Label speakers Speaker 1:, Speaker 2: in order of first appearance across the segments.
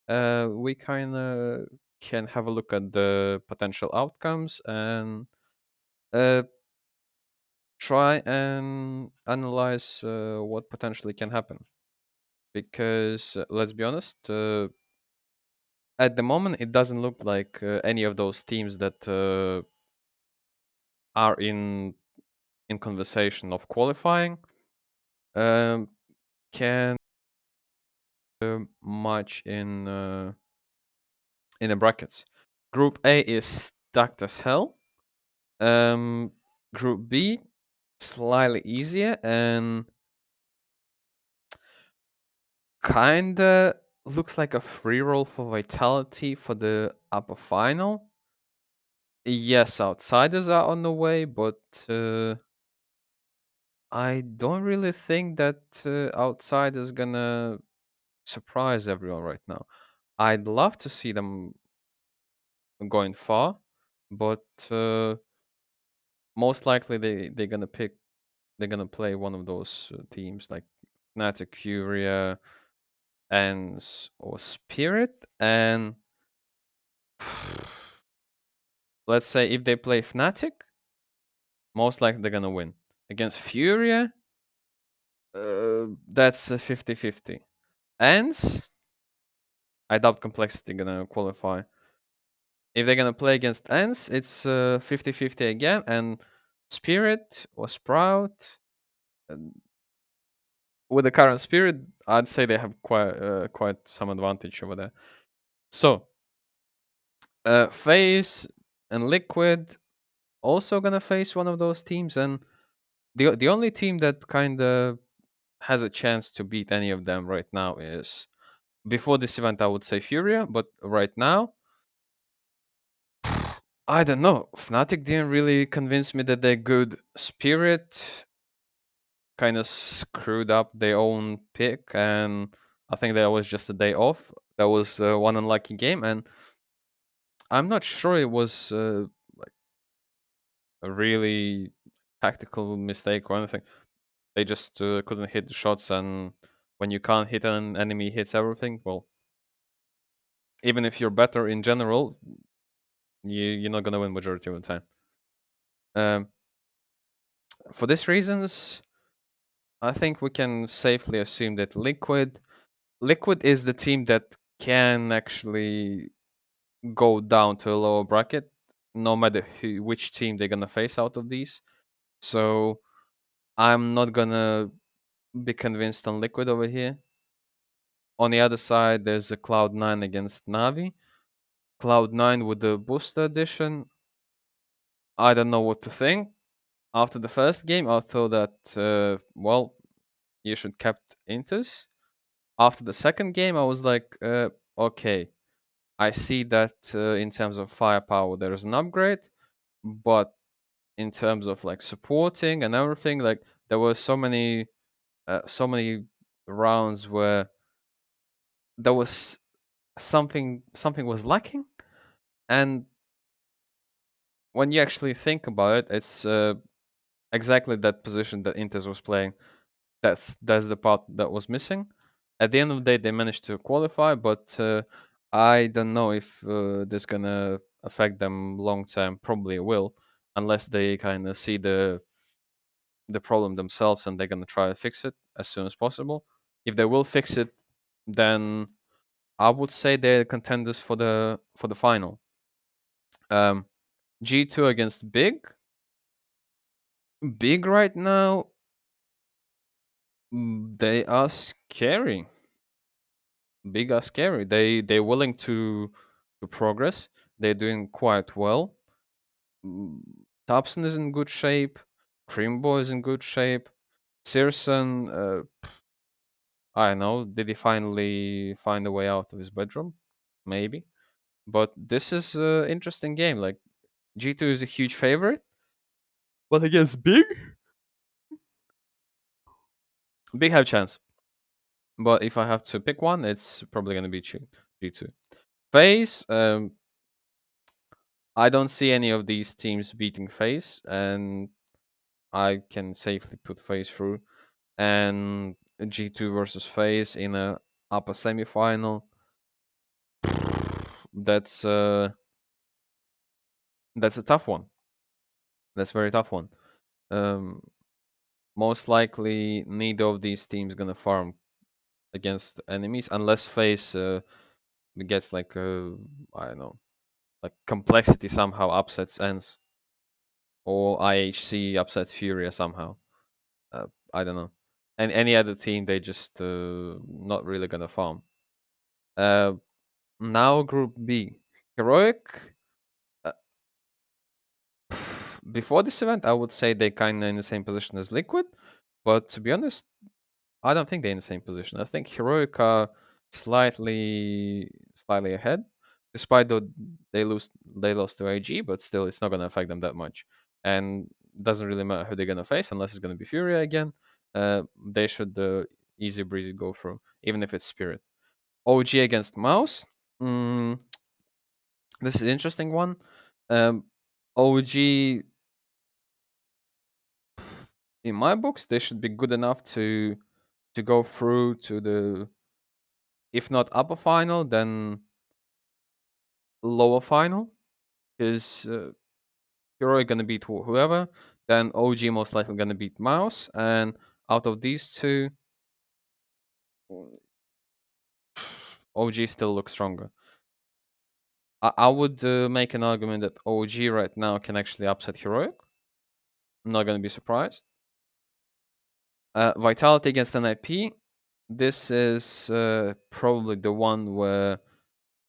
Speaker 1: we kind of can have a look at the potential outcomes and uh, try and analyze what potentially can happen. Because let's be honest, at the moment it doesn't look like any of those teams that are in conversation of qualifying um, can much in the brackets. Group A is stacked as hell. Um, Group B slightly easier and kinda looks like a free roll for Vitality for the upper final. Yes, outsiders are on the way, but I don't really think that outsiders gonna surprise everyone right now. I'd love to see them going far, but most likely they're gonna play one of those teams like Fnatic, Furia, and or Spirit, and let's say if they play Fnatic, most likely they're gonna win. Against Furia, that's a 50-50. Ants, I doubt Complexity gonna qualify. If they're gonna play against Ants, it's 50-50 again, and Spirit or Sprout, uh, with the current Spirit, I'd say they have quite some advantage over there. So, FaZe and Liquid also gonna face one of those teams, and the only team that kind of has a chance to beat any of them right now is before this event I would say Furia, but right now I don't know. Fnatic didn't really convince me that they're good. Spirit kind of screwed up their own pick, and I think that was just a day off. That was one unlucky game, and I'm not sure it was like a really tactical mistake or anything. They just couldn't hit the shots, and when you can't hit an enemy hits everything, well, even if you're better in general, you're not gonna win majority of the time. Um, for these reasons, I think we can safely assume that Liquid is the team that can actually go down to a lower bracket, no matter which team they're gonna face out of these. So I'm not gonna be convinced on Liquid over here. On the other side, there's a Cloud9 against Navi. Cloud9 with the booster edition. I don't know what to think. After the first game, I thought that well, you should kept Intus. After the second game, I was like, okay, I see that in terms of firepower there is an upgrade, but in terms of like supporting and everything, like there were so many rounds where there was something was lacking, and when you actually think about it, it's exactly that position that Inter was playing. That's the part that was missing. At the end of the day, they managed to qualify, but I don't know if this gonna affect them long term. Probably it will, unless they kind of see the problem themselves and they're gonna try to fix it as soon as possible. If they will fix it, then I would say they're contenders for the final. Um, G2 against Big. Big right now, they are scary. Big are scary. They're willing to progress. They're doing quite well. Mm, Thompson is in good shape. Crimbo is in good shape. Searson, I don't know. Did he finally find a way out of his bedroom? Maybe. But this is an interesting game. Like G2 is a huge favorite, but against Big, Big have chance. But if I have to pick one, it's probably gonna be G2. FaZe, I don't see any of these teams beating FaZe, and I can safely put FaZe through. And G2 versus FaZe in a upper semifinal. that's uh, that's a tough one. That's a very tough one. Um, Most likely, neither of these teams gonna farm against enemies unless FaZe gets like I don't know, like complexity somehow upsets ends, or IHC upsets Furia somehow. I don't know. And any other team, they just not really gonna farm. Uh, Now Group B, Heroic. Uh, Before this event, I would say they kind of in the same position as Liquid, but to be honest, I don't think they're in the same position. I think Heroic are slightly ahead, despite though they lost to AG, but still it's not gonna affect them that much. And doesn't really matter who they're gonna face unless it's gonna be Furia again. They should easy breezy go through, even if it's Spirit. OG against Mouse. Mm, this is an interesting one. OG, in my books, they should be good enough to go through to the, if not upper final, then lower final, because Hero gonna beat whoever. Then OG most likely gonna beat Mouse, and out of these two, OG still looks stronger. I would make an argument that OG right now can actually upset Heroic. I'm not gonna be surprised. Vitality against NIP. This is probably the one where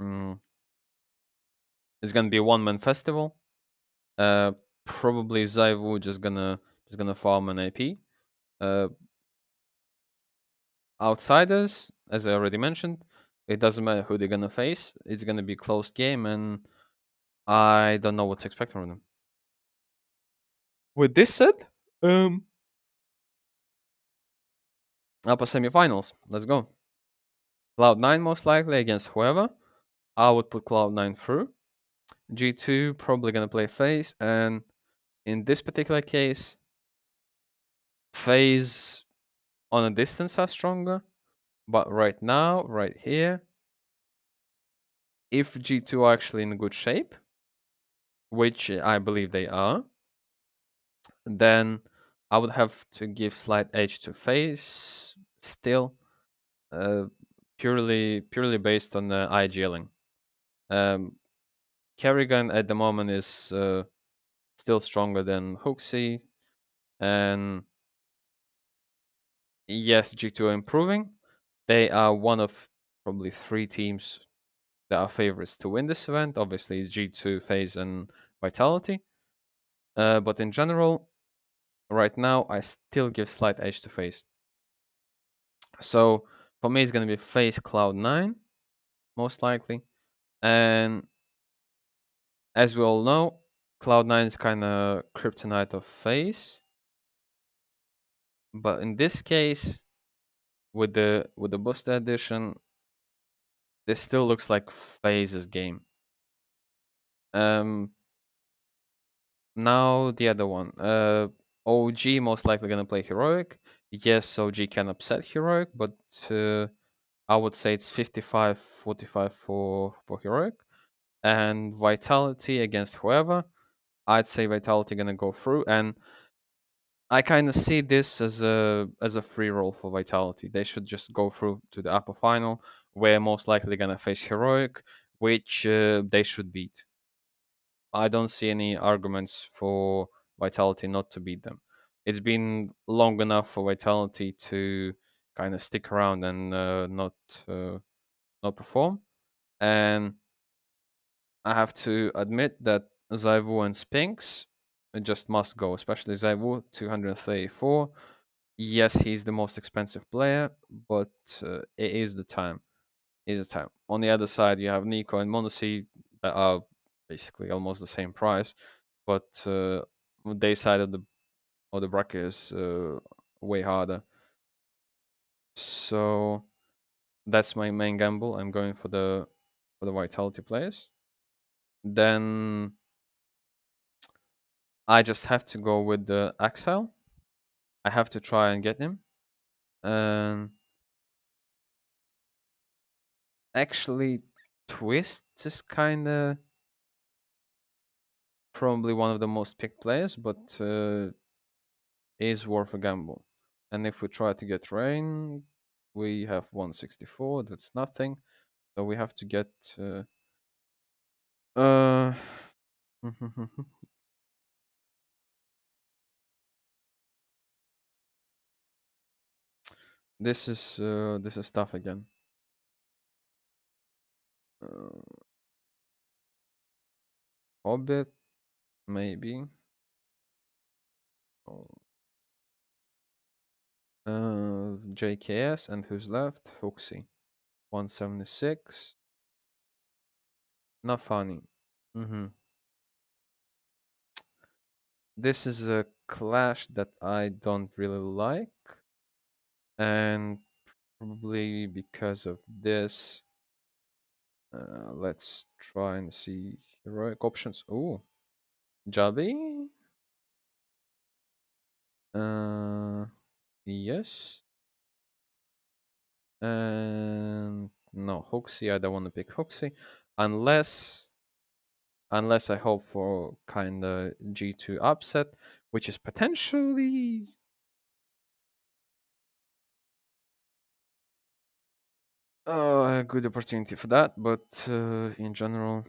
Speaker 1: mm, it's gonna be a one-man festival. Uh, Probably Zaivu just gonna farm an AP. Uh, Outsiders, as I already mentioned, it doesn't matter who they're gonna face. It's gonna be a close game, and I don't know what to expect from them. With this said, upper semifinals. Let's go. Cloud9 most likely against whoever. I would put Cloud9 through. G2 probably gonna play FaZe, and in this particular case, FaZe on a distance are stronger. But right now, right here, if G2 are actually in good shape, which I believe they are, then I would have to give slight edge to FaZe still, uh, purely based on the IGLing. Um, Kerrigan at the moment is still stronger than Hooksy, and yes, G2 are improving. They are one of probably three teams that are favorites to win this event. Obviously, it's G2, FaZe, and Vitality. But in general, right now, I still give slight edge to FaZe. So for me, it's gonna be FaZe Cloud9, most likely. And as we all know, Cloud9 is kind of kryptonite of FaZe. But in this case, with the booster edition, this still looks like FaZe's game. Um, Now the other one. OG most likely gonna play Heroic. Yes, OG can upset Heroic, but I would say it's 55-45 for Heroic. And Vitality against whoever, I'd say Vitality gonna go through. And I kind of see this as a free roll for Vitality. They should just go through to the upper final, where most likely gonna face Heroic, which they should beat. I don't see any arguments for Vitality not to beat them. It's been long enough for Vitality to kind of stick around and uh, not perform. And I have to admit that Zaivu and Spinks just must go, especially Zaivu, 234. Yes, he's the most expensive player, but it is the time. It is the time. On the other side, you have Nico and Monacy that are basically almost the same price, but their side of the bracket is way harder. So that's my main gamble. I'm going for the Vitality players. Then I just have to go with the Axel. I have to try and get him. And actually, Twist is kinda probably one of the most picked players, but is worth a gamble. And if we try to get Rain, we have 164. That's nothing. So we have to get. Uh, this is tough again. Uh, Hobbit, maybe. Oh. JKS, and who's left? Hoxie. 176. Not funny. Mm-hmm. This is a clash that I don't really like, and probably because of this, let's try and see heroic options. Oh, Jabi. Uh, yes. And no, Hoxie. I don't want to pick Hoxie, unless I hope for kinda G2 upset, which is potentially a good opportunity for that, but in general,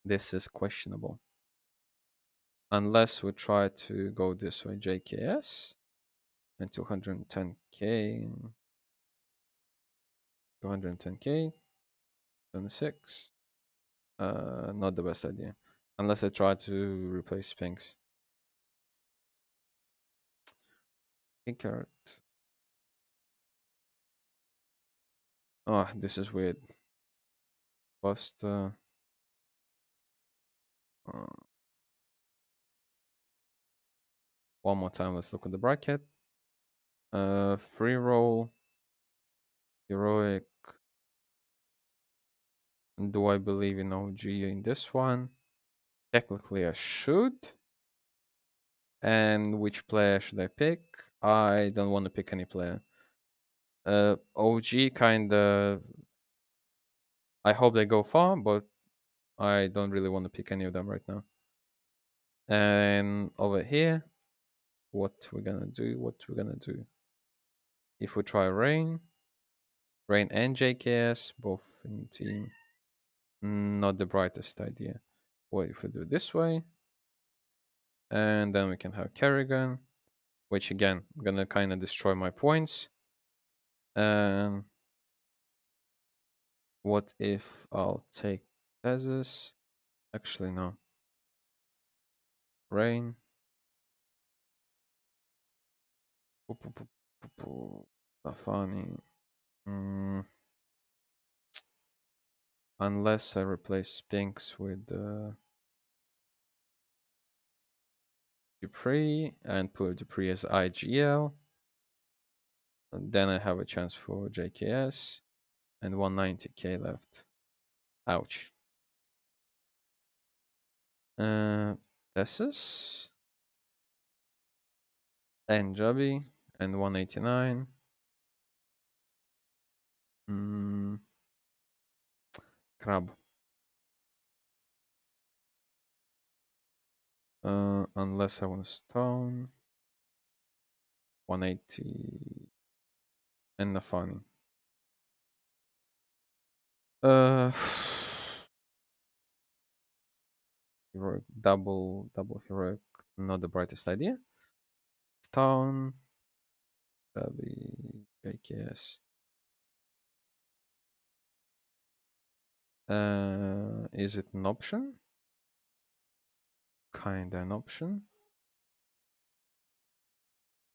Speaker 1: this is questionable. Unless we try to go this way, JKS and 210k, 210k, 26. Not the best idea. Unless I try to replace Sphinx. Pinkert. Oh, this is weird. First, one more time, let's look at the bracket. Free roll, heroic. Do I believe in OG in this one? Technically, I should. And which player should I pick? I don't want to pick any player. OG kinda. I hope they go far, but I don't really want to pick any of them right now. And over here, what we're gonna do? What we're gonna do? If we try Rain and JKS, both in team, not the brightest idea. What if we do it this way? And then we can have Kerrigan, which again, gonna kind of destroy my points. What if I'll take Thesis? Actually, no. Rain. Safani. Unless I replace Spinks with Dupree and put Dupree as IGL. And then I have a chance for JKS and 190k left. Ouch. Thesis and Jubby and 189. Crab. Unless I want stone. 180 and Nafani. Uh heroic double heroic, not the brightest idea. Stone. Jubby, JKS. Is it an option? Kinda an option.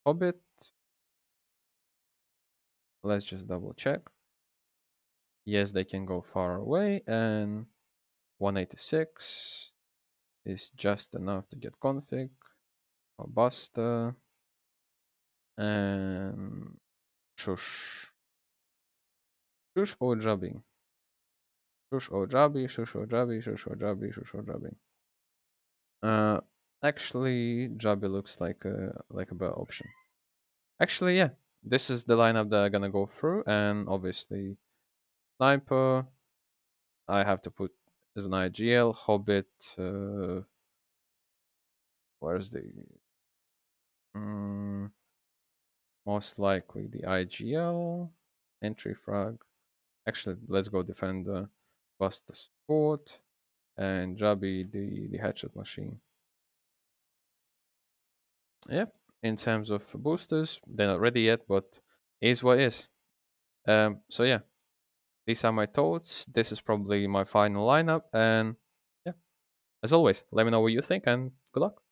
Speaker 1: Hobbit. Let's just double check. Yes, they can go far away, and 186 is just enough to get config. Buster and Shush. Shush or Jubby? Shush or Jubby, Shush or Jubby, Shush or Jubby, Shush or Jubby. Uh, actually, Jubby looks like a better option. Actually, yeah, this is the lineup that I'm gonna go through, and obviously Sniper, I have to put as an IGL, Hobbit. Where's the mm, most likely the IGL entry frag? Actually, let's go Defender, Bust the Sport, and Jabi the Hatchet Machine. Yep. In terms of boosters, they're not ready yet, but is what is. So yeah, these are my thoughts. This is probably my final lineup, and yeah, as always, let me know what you think, and good luck.